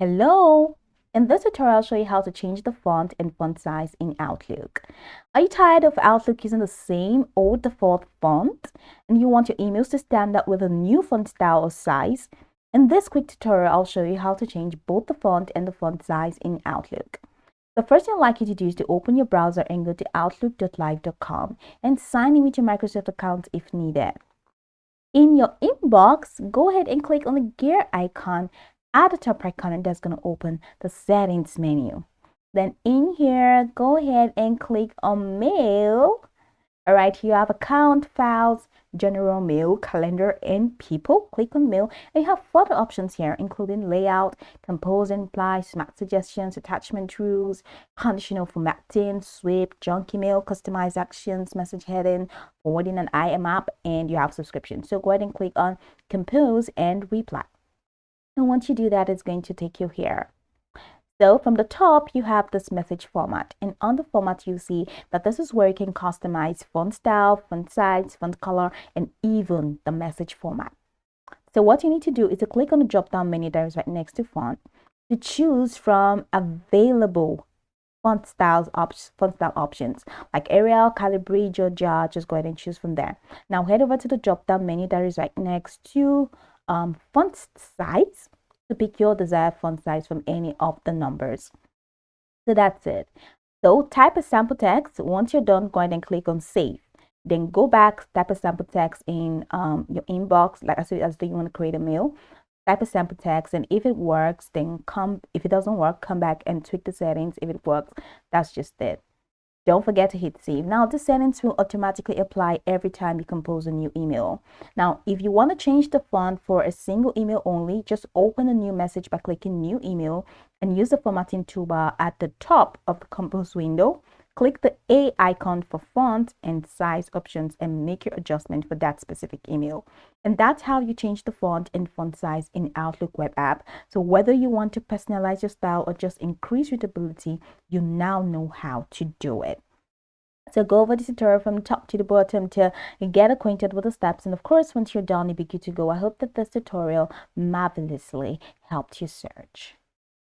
Hello! In this tutorial, I'll show you how to change the font and font size in Outlook. Are you tired of Outlook using the same old default font and you want your emails to stand out with a new font style or size? In this quick tutorial, I'll show you how to change both the font and the font size in Outlook. The first thing I'd like you to do is to open your browser and go to outlook.live.com and sign in with your Microsoft account if needed. In your inbox, go ahead and click on the gear icon at the top right corner. That's going to open the settings menu. Then in here, go ahead and click on mail. All right, you have account, files, general mail, calendar, and people. Click on mail, and you have further options here, including layout, compose and apply, smart suggestions, attachment rules, conditional formatting, sweep, junk email, customize actions, message heading, forwarding an IMAP, and you have subscription. So go ahead and click on compose and reply. And once you do that, it's going to take you here. So from the top, you have this message format, and on the format, you see that this is where you can customize font style, font size, font color, and even the message format. So what you need to do is to click on the drop down menu that is right next to font to choose from available font style options like Arial, Calibri, Georgia. Just go ahead and choose from there. Now head over to the drop down menu that is right next to font size to pick your desired font size from any of the numbers. So that's it. So type a sample text. Once you're done, go ahead and click on save. Then go back, type a sample text in your inbox, like as though you want to create a mail. Type a sample text, and if it works, then if it doesn't work, come back and tweak the settings. If it works, that's just it. Don't forget to hit save. Now, the settings will automatically apply every time you compose a new email. Now, if you want to change the font for a single email only, just open a new message by clicking new email and use the formatting toolbar at the top of the compose window. Click the A icon for font and size options and make your adjustment for that specific email. And that's how you change the font and font size in Outlook web app. So whether you want to personalize your style or just increase readability, you now know how to do it. So go over the tutorial from top to the bottom to get acquainted with the steps. And of course, once you're done, you'll be good to go. I hope that this tutorial marvelously helped you search.